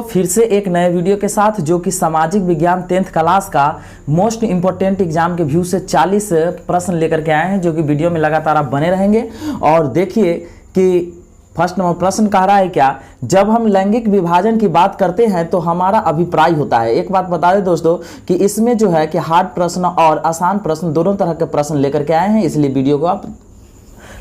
दोस्तों फिर से एक नए वीडियो के साथ जो कि सामाजिक विज्ञान 10th क्लास का मोस्ट इंपॉर्टेंट एग्जाम के व्यू से 40 प्रश्न लेकर के आए हैं, जो कि वीडियो में लगातार आप बने रहेंगे। और देखिए कि फर्स्ट नंबर प्रश्न कह रहा है क्या, जब हम लैंगिक विभाजन की बात करते हैं तो हमारा अभिप्राय होता है। एक बात बता दें दोस्तों कि इसमें जो है कि हार्ड प्रश्न और आसान प्रश्न दोनों तरह के प्रश्न लेकर के आए हैं, इसलिए वीडियो को आप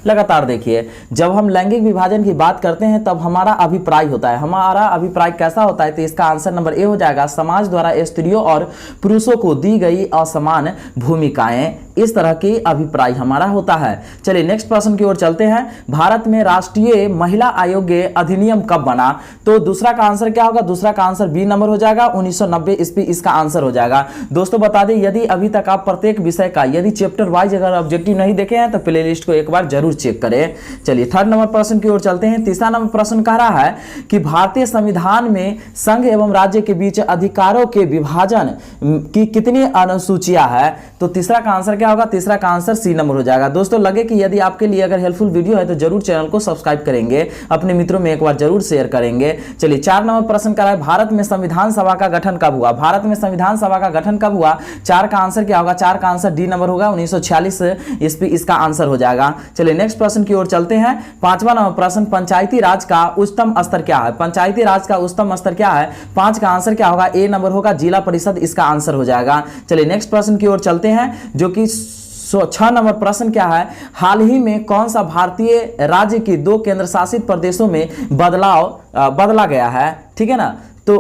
लगातार देखिए। जब हम लैंगिक विभाजन की बात करते हैं तब हमारा अभिप्राय होता है। हमारा अभिप्राय कैसा होता है, तो इसका आंसर नंबर ए हो जाएगा, समाज द्वारा स्त्रियों और पुरुषों को दी गई असमान भूमिकाएं, इस तरह की अभिप्राय हमारा होता है। चलिए नेक्स्ट प्रश्न की ओर चलते हैं। भारत में राष्ट्रीय महिला आयोग अधिनियम कब बना, तो दूसरा का आंसर क्या होगा, दूसरा का आंसर बी नंबर हो जाएगा, 1990 ईस्वी इसका आंसर हो जाएगा। दोस्तों बता दें, यदि अभी तक आप प्रत्येक विषय का यदि चैप्टर वाइज अगर ऑब्जेक्टिव नहीं देखे हैं तो प्ले लिस्ट को एक बार जरूर चेक करें। चलिए थर्ड नंबर प्रश्न की ओर चलते हैं। तीसरा नंबर प्रश्न कह रहा है कि भारतीय संविधान में संघ एवं राज्य के बीच अधिकारों के विभाजन की कितनी अनुसूचियां है, तो तीसरा का आंसर क्या होगा, तीसरा का आंसर सी नंबर हो जाएगा। दोस्तों लगे कि यदि आपके लिए अगर हेल्पफुल वीडियो है तो जरूर चैनल को सब्सक्राइब करेंगे, अपने मित्रों में एक बार जरूर शेयर करेंगे। चलिए 4 नंबर प्रश्न कह रहा है, भारत में संविधान सभा का गठन कब हुआ, भारत में संविधान सभा का गठन कब हुआ, 4 का आंसर क्या होगा, 4 का आंसर डी नंबर होगा, 1946 ईस्वी इसका आंसर हो जाएगा। चलिए नेक्स्ट प्रश्न की ओर चलते हैं। 5वां नंबर प्रश्न, पंचायती राज का उच्चतम स्तर क्या है, पंचायती राज का उच्चतम स्तर क्या है, 5 का आंसर क्या होगा, ए नंबर होगा, जिला परिषद इसका आंसर हो जाएगा। चलिए नेक्स्ट प्रश्न की ओर चलते हैं, जो कि 6 नंबर प्रश्न क्या है, हाल ही में कौन सा भारतीय राज्य की 2 केंद्र शासित प्रदेशों में बदला गया है, ठीक है ना, तो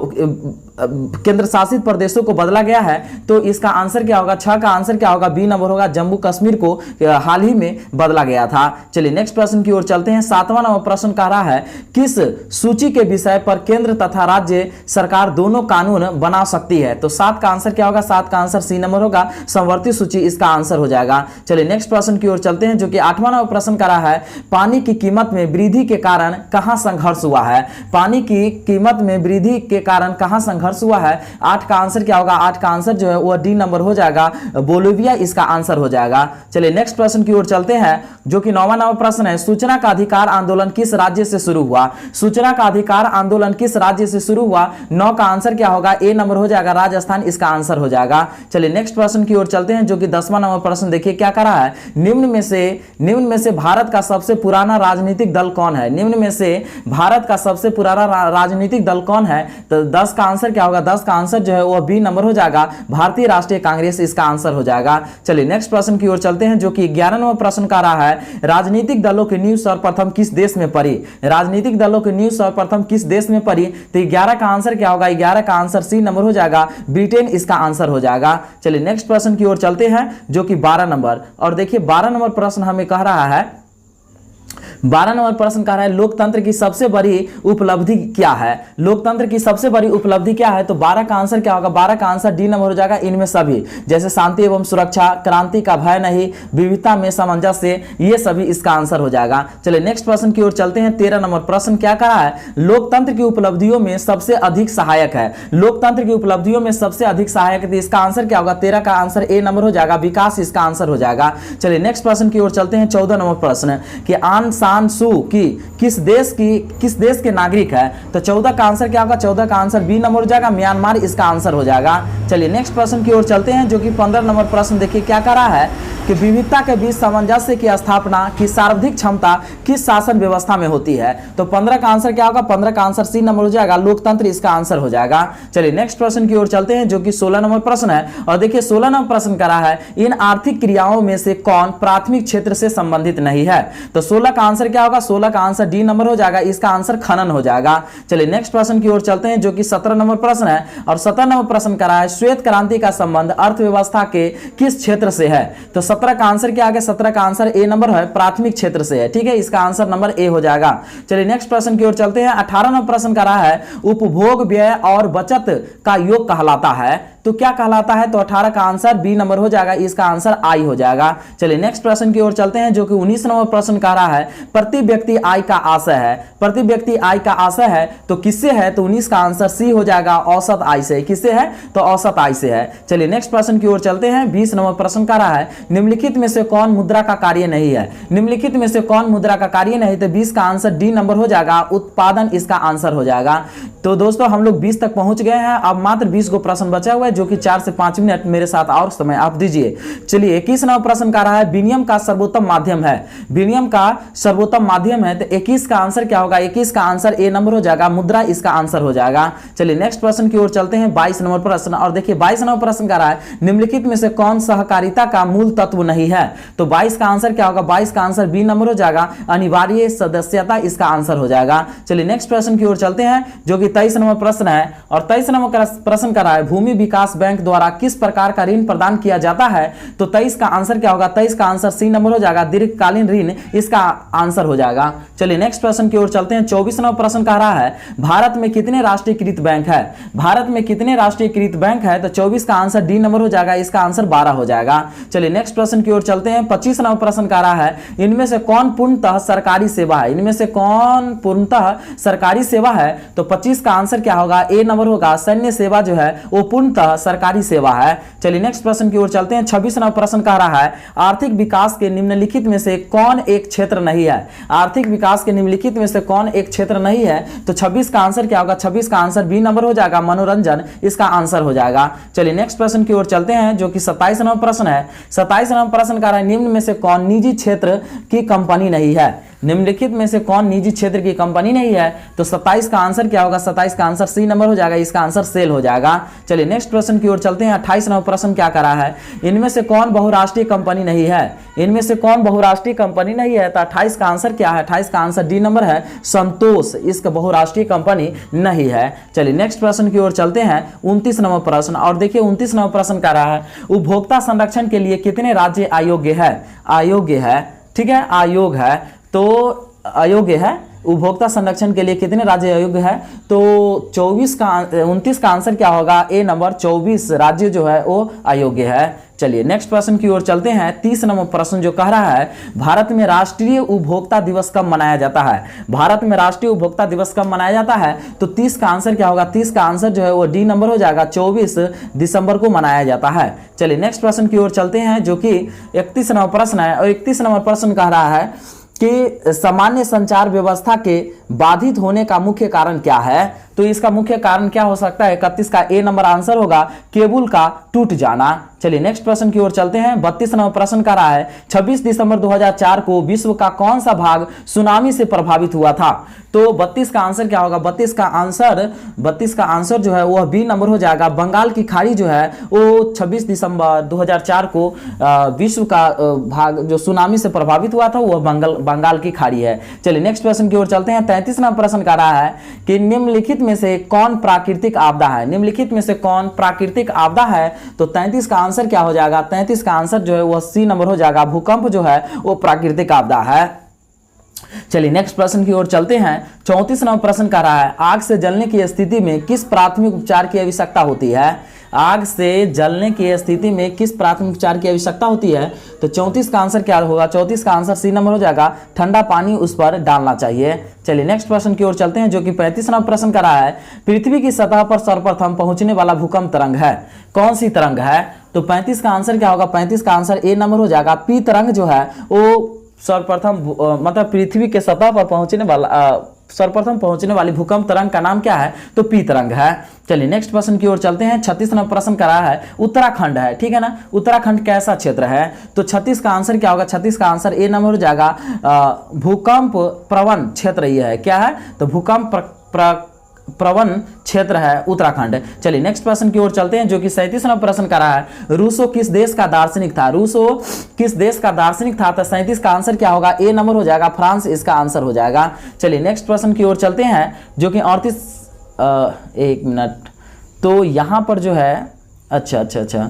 केंद्र शासित प्रदेशों को बदला गया है, तो इसका आंसर क्या होगा, 6 का आंसर क्या होगा, बी नंबर होगा, जम्मू कश्मीर को हाल ही में बदला गया था। चलिए नेक्स्ट प्रश्न की ओर चलते हैं। 7वां नंबर प्रश्न कह रहा है, किस सूची के विषय पर केंद्र तथा राज्य सरकार दोनों कानून बना सकती है, तो 7 का आंसर क्या होगा, 7 का आंसर सी नंबर होगा, समवर्ती सूची इसका आंसर हो जाएगा। चलिए नेक्स्ट प्रश्न की ओर चलते हैं, जो कि 8वां नंबर प्रश्न कह रहा है, पानी की कीमत में वृद्धि के कारण कहां संघर्ष हुआ है, पानी की कीमत में वृद्धि के कारण कहां संघर्ष हुआ है, 8 का आंसर क्या होगा, 8 का आंसर जो है वो डी नंबर हो जाएगा, बोलिविया इसका आंसर हो जाएगा। चलिए नेक्स्ट प्रश्न की ओर चलते हैं, जो कि 9वां नंबर प्रश्न है, सूचना का अधिकार आंदोलन किस राज्य से शुरू हुआ, सूचना का अधिकार आंदोलन किस राज्य से शुरू हुआ, 9 का आंसर क्या होगा, ए नंबर हो जाएगा, राजस्थान इसका आंसर हो जाएगा। चलिए नेक्स्ट प्रश्न की ओर चलते हैं, जो कि 10वां नंबर प्रश्न देखिए क्या कर रहा है, निम्न में से भारत का सबसे पुराना राजनीतिक दल कौन है, निम्न में से भारत का सबसे पुराना राजनीतिक दल कौन है, तो 10 का आंसर क्या होगा, 10 का आंसर जो है वो बी नंबर हो जाएगा, भारतीय राष्ट्रीय कांग्रेस इसका आंसर हो जाएगा। चलिए नेक्स्ट प्रश्न की ओर चलते हैं, जो कि 11 नंबर प्रश्न का रहा है, राजनीतिक दलों की नींव सर्वप्रथम किस देश में पड़ी, राजनीतिक दलों की नींव सर्वप्रथम किस देश में पड़ी, तो 11 का आंसर क्या होगा, 11 का आंसर सी नंबर हो जाएगा, ब्रिटेन इसका आंसर हो जाएगा। चलिए नेक्स्ट प्रश्न की ओर चलते हैं, जो कि 12 नंबर, और देखिए 12 नंबर प्रश्न हमें कह रहा है, 12 नंबर प्रश्न कह रहा है, लोकतंत्र की सबसे बड़ी उपलब्धि क्या है, लोकतंत्र की सबसे बड़ी उपलब्धि क्या है, तो 12 का आंसर क्या होगा, 12 का आंसर डी नंबर हो जाएगा, इनमें सभी, जैसे शांति एवं सुरक्षा, क्रांति का भय नहीं, विविधता में सामंजस्य, ये सभी इसका आंसर हो जाएगा। चलिए नेक्स्ट प्रश्न की ओर चलते हैं। 13 नंबर प्रश्न क्या कह रहा है, लोकतंत्र की उपलब्धियों में सबसे अधिक सहायक है, लोकतंत्र की उपलब्धियों में सबसे अधिक सहायक है, तो इसका आंसर क्या होगा, 13 का आंसर ए नंबर हो जाएगा, विकास इसका आंसर हो जाएगा। चलिए नेक्स्ट प्रश्न की ओर चलते हैं। 14 नंबर प्रश्न कि आन शान सू की किस देश के नागरिक है, तो 14 का आंसर क्या होगा, 14 का आंसर बी नंबर हो जाएगा, म्यांमार इसका आंसर हो जाएगा। चलिए नेक्स्ट प्रश्न की ओर चलते हैं, जो कि 15 नंबर प्रश्न देखिए क्या कर रहा है कि विविधता के बीच सामंजस्य की स्थापना की सर्वाधिक क्षमता किस शासन व्यवस्था में होती है, तो 15 का आंसर क्या होगा, 15 का आंसर सी नंबर हो जाएगा, लोकतंत्र इसका आंसर हो जाएगा। चलिए नेक्स्ट प्रश्न की ओर चलते हैं, जो कि 16 नंबर प्रश्न है, और देखिए 16 नंबर प्रश्न कर रहा है, इन आर्थिक क्रियाओं में से कौन प्राथमिक क्षेत्र से संबंधित नहीं है, तो 16 का आंसर क्या होगा, 16 का आंसर डी नंबर हो जाएगा, इसका आंसर खनन हो जाएगा। चलिए नेक्स्ट प्रश्न की ओर चलते हैं, जो कि 17 नंबर प्रश्न है, और 17 नंबर प्रश्न कर रहा है, श्वेत क्रांति का संबंध अर्थव्यवस्था के किस क्षेत्र से है, तो 17 का आंसर क्या आ गया, 17 का आंसर ए नंबर है, प्राथमिक क्षेत्र से है, ठीक है, इसका आंसर नंबर ए हो जाएगा। चलिए नेक्स्ट प्रश्न की ओर चलते हैं। 18 नंबर प्रश्न कर रहा है, उपभोग व्यय और बचत का योग कहलाता है, तो क्या कहलाता है, तो 18 का आंसर बी नंबर हो जाएगा, इसका आंसर आई हो जाएगा। चलिए नेक्स्ट प्रश्न की ओर चलते हैं, जो कि 19 नंबर प्रश्न कह रहा है, प्रति व्यक्ति आय का आशय है, प्रति व्यक्ति आय का आशय है, तो किससे है, तो 19 का आंसर सी हो जाएगा, औसत आय से, किससे है, तो औसत आय से है। चलिए नेक्स्ट प्रश्न की ओर चलते हैं। 20 नंबर प्रश्न कह रहा है, निम्नलिखित में से कौन मुद्रा का कार्य नहीं है? निम्नलिखित में से कौन मुद्रा का कार्य नहीं? तो 20 का आंसर डी नंबर हो जाएगा, उत्पादन इसका आंसर हो जाएगा। तो दोस्तों हम लोग 20 तक पहुंच गए हैं, अब मात्र 20 को प्रश्न बचा हुआ है, जो कि 4 से 5 मिनट मेरे साथ और समय आप दीजिए। चलिए 21 नंबर प्रश्न का रहा है, विनिमय का सर्वोत्तम माध्यम है। विनिमय का सर्वोत्तम माध्यम है, तो 21 का आंसर क्या होगा? 21 का आंसर ए नंबर हो जाएगा, मुद्रा इसका आंसर हो जाएगा। चलिए नेक्स्ट प्रश्न की ओर चलते हैं, 22 नंबर प्रश्न। और देखिए 22 नंबर प्रश्न का रहा है, निम्नलिखित में से कौन सहकारिता का मूल तत्व नहीं है? तो 22 का आंसर क्या होगा? 22 का आंसर बी नंबर हो जाएगा, अनिवार्य सदस्यता इसका आंसर हो जाएगा। चलिए नेक्स्ट प्रश्न की ओर चलते हैं, जो कि 23 नंबर प्रश्न है। और 23 नंबर का प्रश्न का रहा है, भूमि विकास बैंक द्वारा किस प्रकार का ऋण प्रदान किया जाता है? तो 23 का आंसर क्या होगा? 23 का आंसर सी नंबर हो जाएगा, दीर्घकालीन ऋण इसका आंसर हो जाएगा। चलिए नेक्स्ट प्रश्न की ओर चलते हैं, 24 नंबर प्रश्न का रहा है, भारत में कितने राष्ट्रीयकृत बैंक है? भारत में कितने राष्ट्रीयकृत बैंक है? तो 24 का आंसर डी नंबर हो जाएगा, इसका आंसर 12 हो जाएगा। चलिए नेक्स्ट प्रश्न की ओर चलते हैं, 25 नंबर प्रश्न का रहा है, इनमें से कौन पूर्णतः सरकारी सेवा है? इनमें से कौन पूर्णतः सरकारी सेवा है? तो 25 का आंसर क्या होगा? ए नंबर होगा, सैन्य सेवा जो है वो पूर्णतः सरकारी सेवा है। चलिए नेक्स्ट प्रश्न की ओर चलते हैं, 26 नंबर प्रश्न का रहा है, आर्थिक विकास के निम्नलिखित में से कौन एक क्षेत्र नहीं है? आर्थिक विकास के निम्नलिखित में से कौन एक क्षेत्र नहीं है? तो 26 का आंसर क्या होगा? 26 का आंसर बी नंबर हो जाएगा, मनोरंजन इसका आंसर हो जाएगा। चलिए नेक्स्ट प्रश्न की ओर चलते हैं, जो कि 27 नंबर प्रश्न है। 27 नंबर प्रश्न का रहा है, निम्न में से कौन निजी क्षेत्र की कंपनी नहीं है? निम्नलिखित में से कौन निजी क्षेत्र की कंपनी नहीं है? तो 27 का आंसर क्या होगा? 27 का आंसर सी नंबर हो जाएगा, इसका आंसर सेल हो जाएगा। चलिए नेक्स्ट प्रश्न की ओर चलते हैं, 28 नंबर प्रश्न क्या कर रहा है, इनमें से कौन बहुराष्ट्रीय कंपनी नहीं है? इनमें से कौन बहुराष्ट्रीय कंपनी नहीं है? तो 28 का आंसर क्या है? 28 का आंसर डी नंबर है, संतोष इसका बहुराष्ट्रीय कंपनी नहीं है। चलिए नेक्स्ट प्रश्न की ओर चलते हैं, 29 नंबर प्रश्न। और देखिए 29 नंबर प्रश्न का रहा है, उपभोक्ता संरक्षण के लिए कितने राज्य अयोग्य है? अयोग्य है, ठीक है, आयोग है, तो अयोग्य है। उपभोक्ता संरक्षण के लिए कितने राज्य अयोग्य है? तो 29 का आंसर क्या होगा? ए नंबर, 24 राज्य जो है वो अयोग्य है। चलिए नेक्स्ट प्रश्न की ओर चलते हैं, 30 नंबर प्रश्न जो कह रहा है, भारत में राष्ट्रीय उपभोक्ता दिवस कब मनाया जाता है? भारत में राष्ट्रीय उपभोक्ता दिवस कब मनाया जाता है? तो 30 का आंसर क्या होगा? 30 का आंसर जो है वो डी नंबर हो जाएगा, 24 दिसंबर को मनाया जाता है। चलिए नेक्स्ट प्रश्न की ओर चलते हैं, जो कि 31 नंबर प्रश्न है। और 31 नंबर प्रश्न कह रहा है कि सामान्य संचार व्यवस्था के बाधित होने का मुख्य कारण क्या है? तो इसका मुख्य कारण क्या हो सकता है? 31 का ए नंबर आंसर होगा, केबल का टूट जाना। चलिए नेक्स्ट प्रश्न की ओर चलते हैं, 32 नंबर प्रश्न का रहा है, 26 दिसंबर 2004 को विश्व का कौन सा भाग सुनामी से प्रभावित हुआ था? तो 32 का आंसर क्या होगा? 32 का आंसर जो है वह बी नंबर हो जाएगा, बंगाल की खाड़ी जो है वो 26 दिसंबर 2004 को विश्व का भाग जो सुनामी से प्रभावित हुआ था वह बंगाल की खाड़ी है। चलिए नेक्स्ट प्रश्न की ओर चलते हैं, 33 नंबर प्रश्न का रहा है कि निम्नलिखित में से कौन प्राकृतिक आपदा है? निम्नलिखित में से कौन प्राकृतिक आपदा है? तो 33 का आंसर क्या हो जाएगा? 33 का आंसर जो है वह सी नंबर हो जाएगा, भूकंप जो है वो प्राकृतिक आपदा है। चलिए नेक्स्ट प्रश्न की ओर चलते हैं, 34 नंबर प्रश्न का रहा है, आग से जलने की स्थिति में किस प्राथमिक उपचार की आवश्यकता होती है? आग से जलने की स्थिति में किस प्राथमिक उपचार की आवश्यकता होती है? तो 34 का आंसर क्या होगा? 34 का आंसर सी नंबर हो जाएगा, ठंडा पानी उस पर डालना चाहिए। चलिए नेक्स्ट प्रश्न की ओर चलते हैं, जो कि 35 नंबर प्रश्न का रहा है, पृथ्वी की सतह पर सर्वप्रथम पहुंचने वाला भूकंप तरंग है, कौन सी तरंग है? तो 35 का आंसर क्या होगा? 35 का आंसर ए नंबर हो जाएगा, पी तरंग जो है वो सर्वप्रथम मतलब पृथ्वी के सतह पर सर्वप्रथम पहुंचने वाली भूकंप तरंग का नाम क्या है? तो पी तरंग है। चलिए नेक्स्ट प्रश्न की ओर चलते हैं, 36 नंबर प्रश्न का रहा है, उत्तराखंड है, ठीक है ना, उत्तराखंड कैसा क्षेत्र है? तो 36 का आंसर क्या होगा? 36 का आंसर ए नंबर हो जाएगा, भूकंप प्रवण क्षेत्र ये है, क्या है? तो भूकंप प्रवण क्षेत्र है उत्तराखंड। चलिए नेक्स्ट प्रश्न की ओर चलते हैं, जो कि 37 नंबर प्रश्न का रहा है, रूसो किस देश का दार्शनिक था? रूसो किस देश का दार्शनिक था? तो 37 का आंसर क्या होगा? ए नंबर हो जाएगा, फ्रांस इसका आंसर हो जाएगा। चलिए नेक्स्ट प्रश्न की ओर चलते हैं, जो कि 38 एक मिनट, तो यहाँ पर जो है अच्छा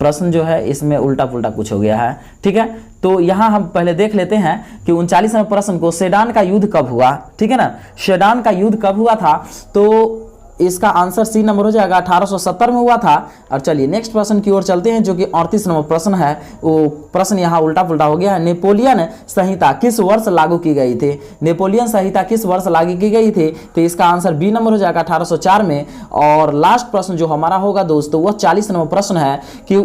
प्रश्न जो है इसमें उल्टा पुल्टा कुछ हो गया है, ठीक है। तो यहाँ हम पहले देख लेते हैं कि 39 नंबर प्रश्न को, सेडान का युद्ध कब हुआ, ठीक है ना, सेडान का युद्ध कब हुआ था? तो इसका आंसर सी नंबर हो जाएगा, 1870 में हुआ था। और चलिए नेक्स्ट प्रश्न की ओर चलते हैं, जो कि 38 नंबर प्रश्न है, वो प्रश्न यहाँ उल्टा पुल्टा हो गया है। नेपोलियन संहिता किस वर्ष लागू की गई थी? नेपोलियन संहिता किस वर्ष लागू की गई थी? तो इसका आंसर बी नंबर हो जाएगा, 1804 में। और लास्ट प्रश्न जो हमारा होगा दोस्तों, वह 40 नंबर प्रश्न है कि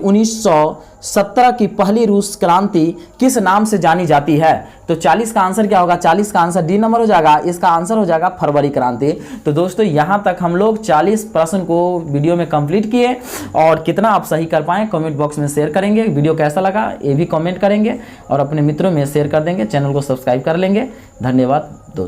1917 की पहली रूस क्रांति किस नाम से जानी जाती है? तो 40 का आंसर क्या होगा? 40 का आंसर डी नंबर हो जाएगा, इसका आंसर हो जाएगा फरवरी क्रांति। तो दोस्तों यहाँ तक हम लोग 40 प्रश्न को वीडियो में कंप्लीट किए, और कितना आप सही कर पाए कमेंट बॉक्स में शेयर करेंगे। वीडियो कैसा लगा ये भी कमेंट करेंगे और अपने मित्रों में शेयर कर देंगे, चैनल को सब्सक्राइब कर लेंगे। धन्यवाद दोस्तों।